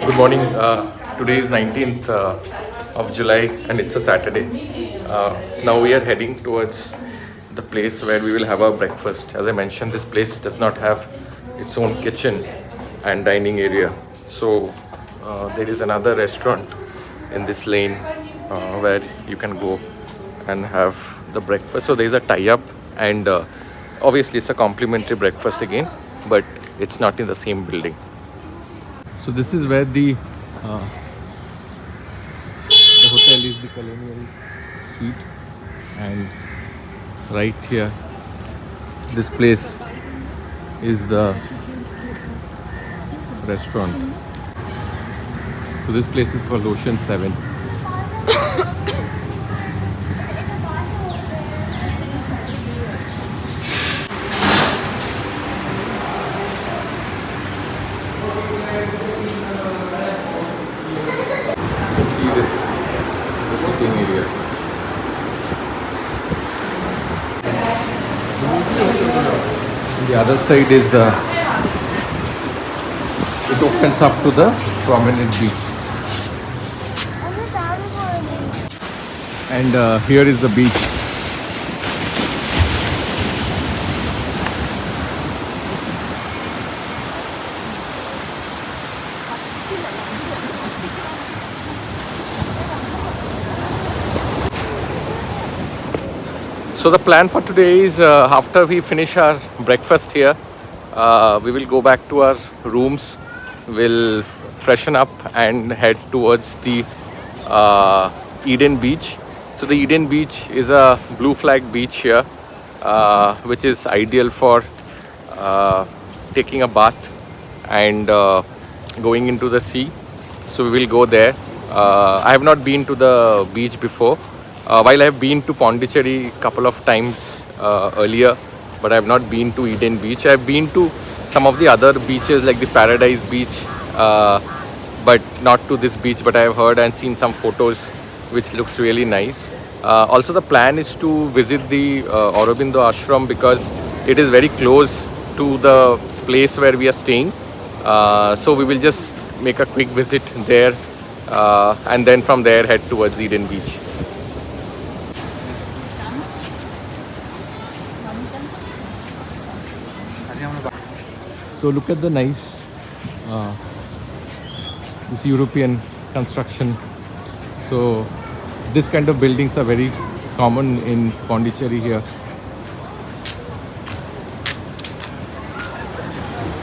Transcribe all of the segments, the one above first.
Good morning. Today is 19th of July and it's a Saturday. Now we are heading towards the place where we will have our breakfast. As I mentioned, this place does not have its own kitchen and dining area. So there is another restaurant in this lane where you can go and have the breakfast. So there is a tie-up and obviously it's a complimentary breakfast again, but it's not in the same building. So this is where the hotel is, the colonial suite, and right here this place is the restaurant. So this place is called Ocean 7. See this sitting area. The other side is it opens up to the prominent beach. And here is the beach. So the plan for today is after we finish our breakfast here, we will go back to our rooms, we'll freshen up and head towards the Eden Beach. So the Eden Beach is a blue flag beach here, which is ideal for taking a bath and going into the sea. So we will go there. I have not been to the beach before. While I have been to Pondicherry a couple of times earlier, but I have not been to Eden Beach. I have been to some of the other beaches like the Paradise Beach, but not to this beach. But I have heard and seen some photos which looks really nice. Also the plan is to visit the Aurobindo Ashram because it is very close to the place where we are staying. So we will just make a quick visit there and then from there head towards Eden Beach. So look at the nice, this European construction. So this kind of buildings are very common in Pondicherry here.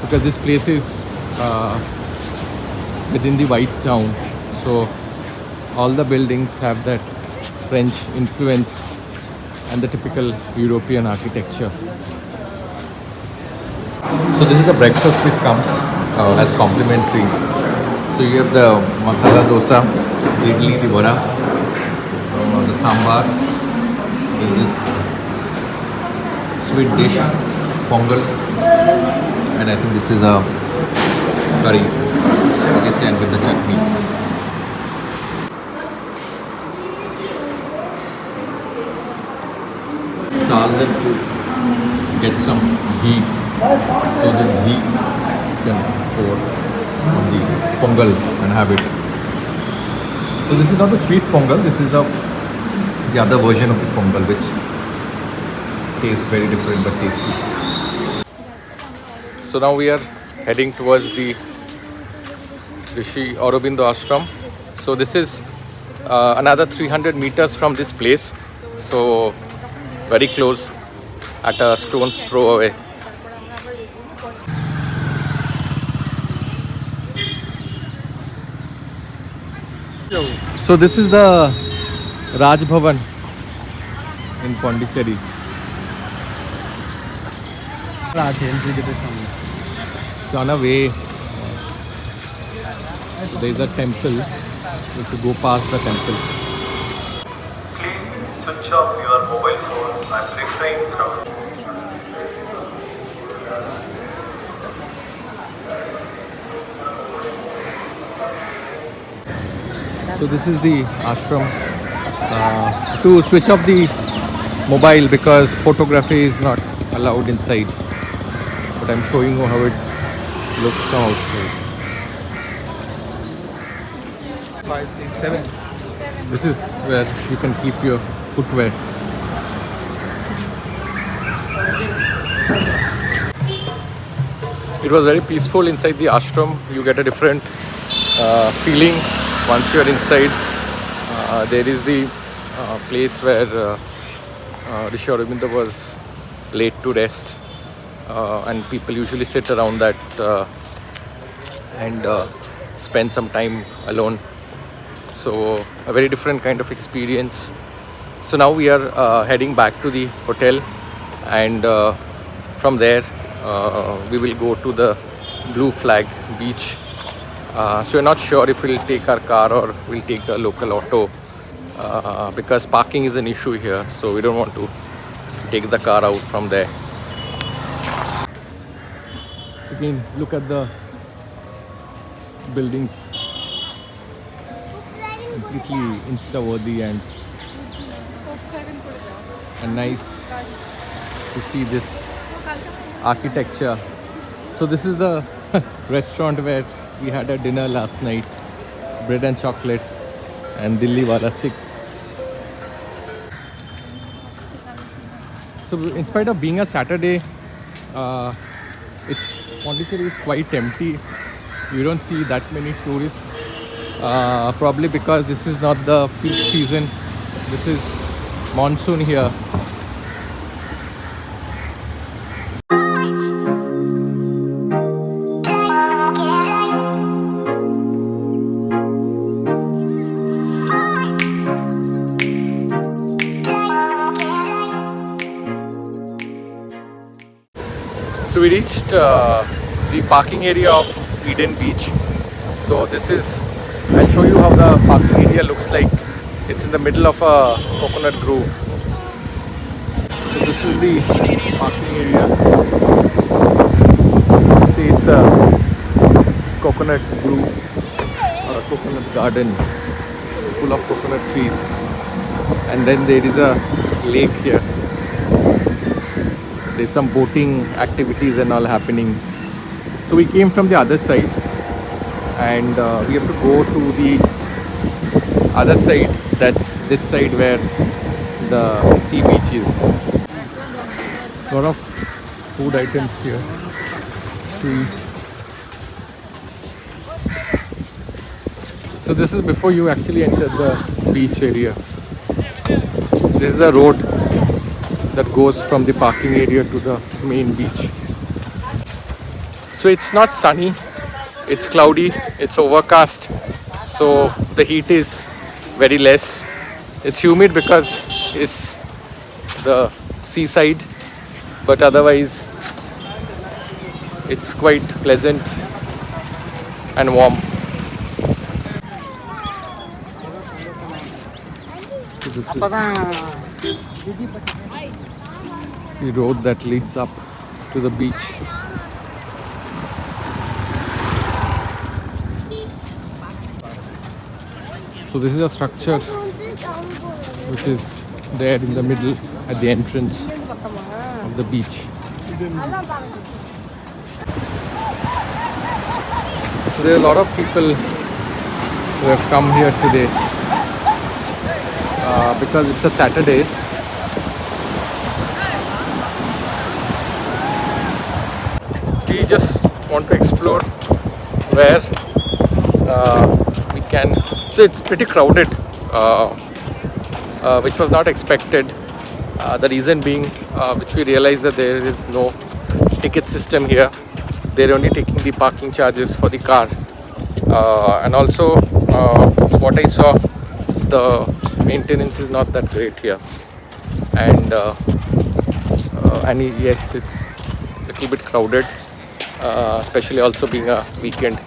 Because this place is within the white town. So all the buildings have that French influence and the typical European architecture. So this is the breakfast which comes as complimentary. So you have the masala dosa, the idli, the vada, the sambar. There's this sweet dish, pongal, and I think this is a curry, obviously, and with the chutney. So ask them to get some ghee. So this ghee you can pour on the pongal and have it. So this is not the sweet pongal, this is the other version of the pongal which tastes very different but tasty. So now we are heading towards the Rishi Aurobindo Ashram. So this is another 300 meters from this place. So very close, at a stone's throw away. So this is the Raj Bhavan in Pondicherry. So on a way, there is a temple. You have to go past the temple. Please switch off your mobile phone and refrain from. So this is the ashram. To switch off the mobile because photography is not allowed inside. But I'm showing you how it looks from outside. 5, 6, 7. This is where you can keep your footwear. It was very peaceful inside the ashram. You get a different feeling once you are inside. There is the place where Rishi Aurobindo was laid to rest, and people usually sit around that and spend some time alone. So a very different kind of experience. So now we are heading back to the hotel, and from there we will go to the Blue Flag beach. So we're not sure if we'll take our car or we'll take a local auto, because parking is an issue here, so we don't want to take the car out from there. Again, look at the buildings, completely insta-worthy and nice to see this architecture. So this is the restaurant where we had a dinner last night, bread and chocolate and Dilli Wala 6. So in spite of being a Saturday, Pondicherry is quite empty. You don't see that many tourists, probably because this is not the peak season. This is monsoon here. So we reached the parking area of Eden Beach. So this is, I'll show you how the parking area looks like. It's in the middle of a coconut grove. So this is the parking area. See, it's a coconut grove or a coconut garden full of coconut trees. And then there is a lake here. There's some boating activities and all happening. So we came from the other side, and we have to go to the other side. That's this side where the sea beach is. A lot of food items here to eat. So this is before you actually enter the beach area. This is the road that goes from the parking area to the main beach. So it's not sunny, it's cloudy, it's overcast, so the heat is very less. It's humid because it's the seaside, but otherwise it's quite pleasant and warm. So this is the road that leads up to the beach. So this is a structure which is there in the middle at the entrance of the beach. So there are a lot of people who have come here today because it's a Saturday. We just want to explore where we can. So it's pretty crowded, which was not expected. The reason being, which we realized, that there is no ticket system here. They're only taking the parking charges for the car. And also, what I saw, the maintenance is not that great here. And yes, it's a little bit crowded, especially also being a weekend.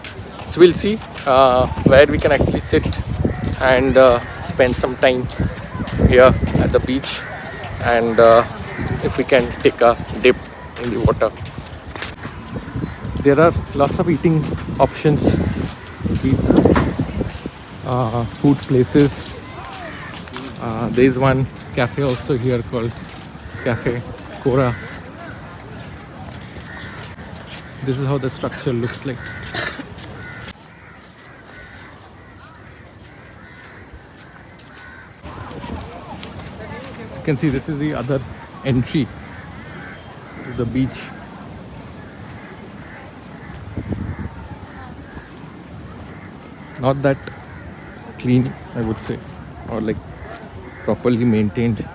So we'll see where we can actually sit and spend some time here at the beach, and if we can take a dip in the water. There are lots of eating options, these food places. There is one cafe also here called Cafe Cora. This is how the structure looks like. can see this is the other entry to the beach. Not that clean, I would say, or like properly maintained.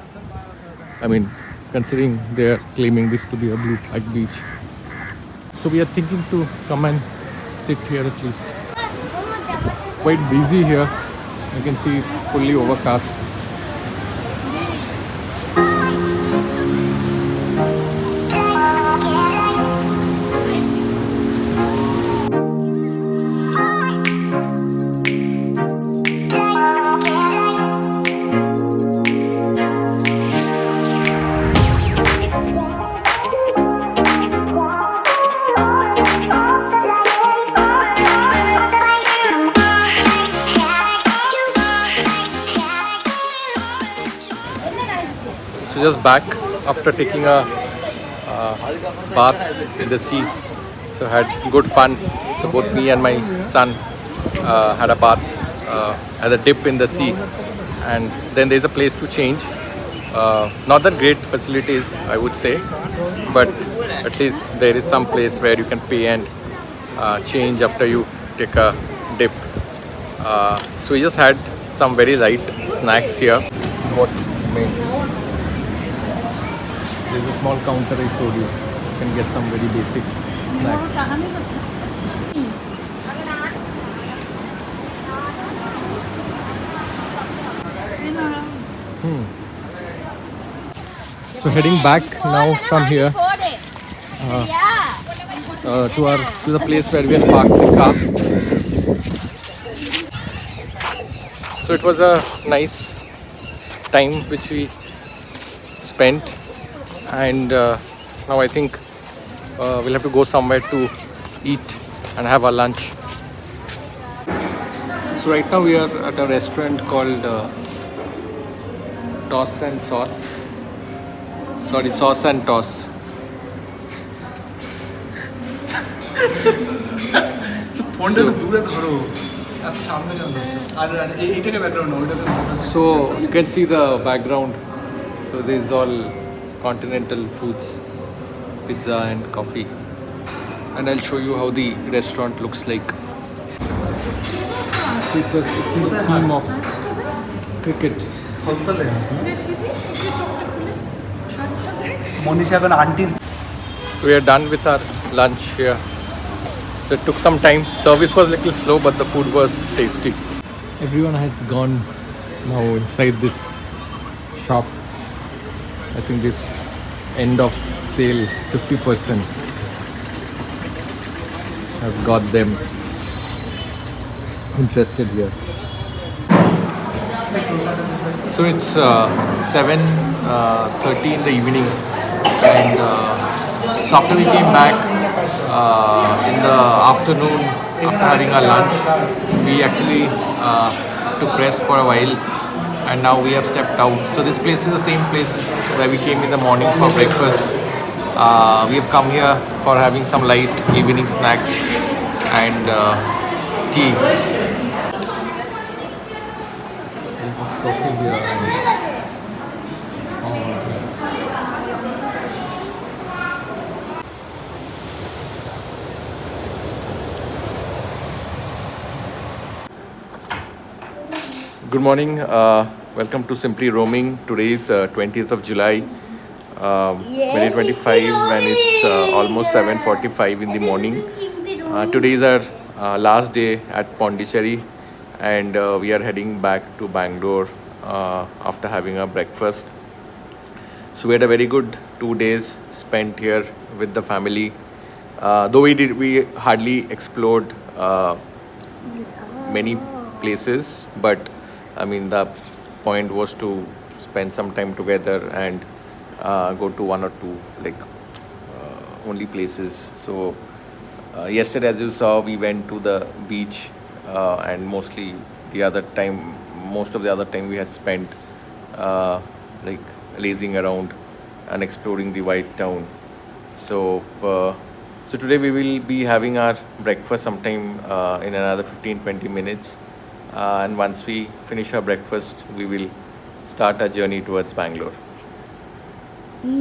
I mean, considering they are claiming this to be a blue flag beach. So we are thinking to come and sit here at least. It's quite busy here. You can see it's fully overcast. So just back after taking a bath in the sea. So had good fun. So both me and my son had a bath, had a dip in the sea, and then there's a place to change. Not that great facilities, I would say, but at least there is some place where you can pay and change after you take a dip. So we just had some very light snacks here. What makes there's a small counter I showed you. You can get some very basic snacks. So heading back now from here to the place where we had parked the car. So it was a nice time which we spent, and now I think we'll have to go somewhere to eat and have our lunch. So right now we are at a restaurant called Toss and Sauce. Sorry, Sauce and Toss. So you can see the background. So this is all continental foods, pizza and coffee, and I'll show you how the restaurant looks like. It's in the theme of cricket. So we are done with our lunch here. So it took some time. Service was a little slow, but the food was tasty. Everyone has gone now inside this shop. I think this end of sale 50% has got them interested here. So it's 7:30 in the evening, and so after we came back in the afternoon after having our lunch, we actually took rest for a while, and now we have stepped out. So this place is the same place where we came in the morning for breakfast. We have come here for having some light evening snacks and tea. Good morning. Welcome to Simply Roaming. Today is 20th of July, 2025, and it's almost 7:45 in the morning. Today is our last day at Pondicherry, and we are heading back to Bangalore after having a breakfast. So we had a very good 2 days spent here with the family. Though we hardly explored many places, but I mean the point was to spend some time together and go to one or two only places. So yesterday, as you saw, we went to the beach, and most of the other time we had spent lazing around and exploring the white town. So today we will be having our breakfast sometime in another 15-20 minutes, and once we finish our breakfast we will start our journey towards Bangalore. So we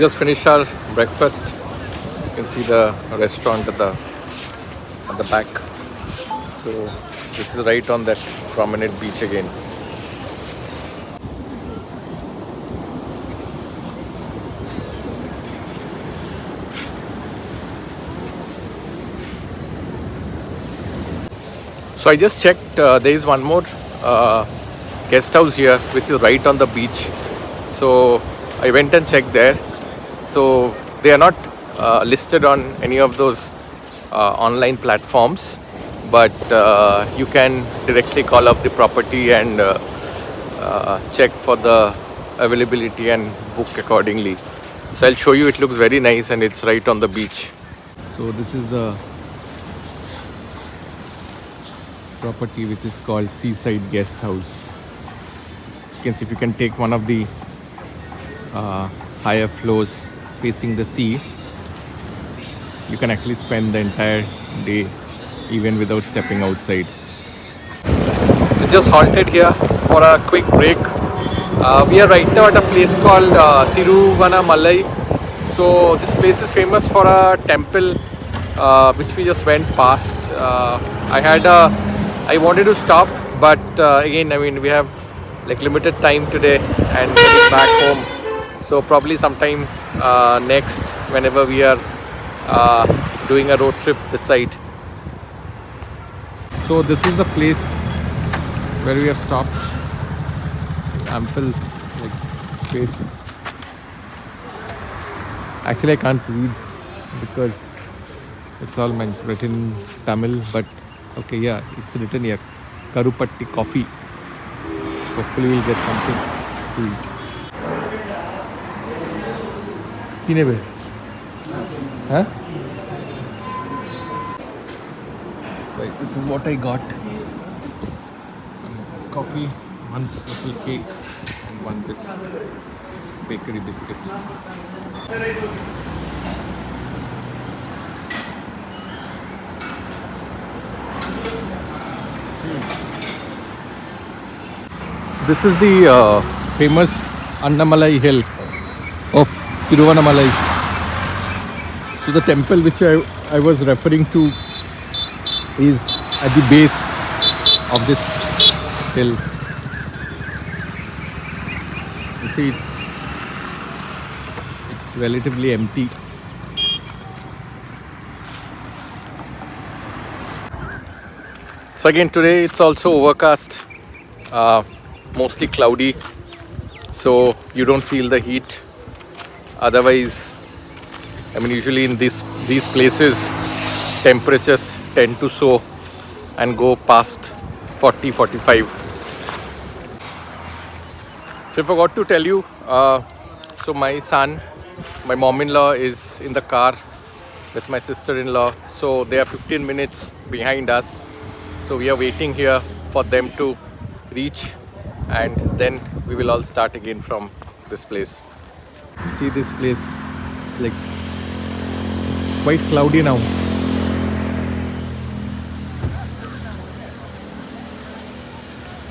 just finished our breakfast. You can see the restaurant at the back. So this is right on that promenade beach again. So I just checked, there is one more guest house here which is right on the beach. So I went and checked there. So they are not listed on any of those online platforms, but you can directly call up the property and check for the availability and book accordingly. So I'll show you. It looks very nice and it's right on the beach. So this is the property which is called Seaside Guest House. You can see if you can take one of the higher floors facing the sea, you can actually spend the entire day even without stepping outside. So just halted here for a quick break. We are right now at a place called Tiruvannamalai. So this place is famous for a temple which we just went past. I wanted to stop, but again, I mean, we have like limited time today and getting back home. So probably sometime next, whenever we are doing a road trip this side. So this is the place where we have stopped. Ample like space. Actually, I can't read because it's all written in Tamil, but okay, yeah, it's written here. Karupatti coffee. Hopefully we'll get something to eat. কি নেবে? Huh? So this is what I got. Coffee, one simple cake and one bakery biscuit. This is the famous Annamalai hill of Tiruvannamalai. So the temple which I was referring to is at the base of this hill. You see, it's relatively empty. So again, today it's also overcast, mostly cloudy, so you don't feel the heat. Otherwise, I mean, usually in these places, temperatures tend to soar and go past 40, 45. So I forgot to tell you, so my mom-in-law is in the car with my sister-in-law. So they are 15 minutes behind us. So we are waiting here for them to reach, and then we will all start again from this place. See this place, it's like quite cloudy now.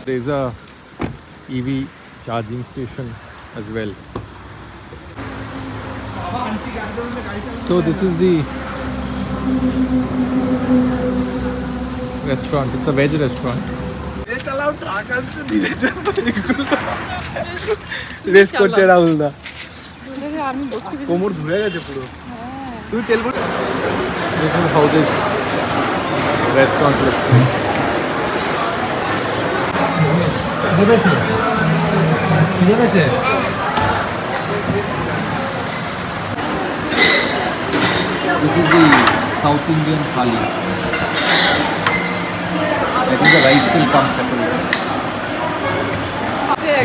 There is a EV charging station as well. So this is the restaurant. It's a veg restaurant. Race করছে রাহুল দা কোমর ধুয়ে গেছে পুরো তুই তেল This is how this restaurant looks like. This is the South Indian thali. I think the rice will come separately.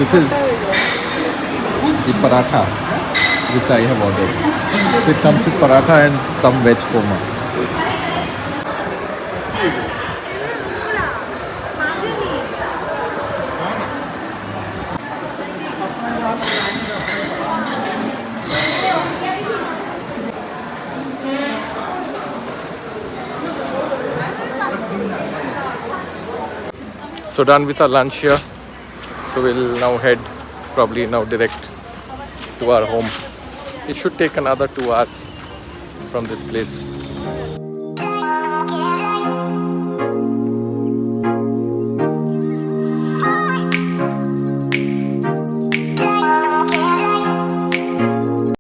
This is the paratha which I have ordered. So it comes with paratha and some veg korma. So done with our lunch here. So we'll now head probably now direct to our home. It should take another 2 hours from this place.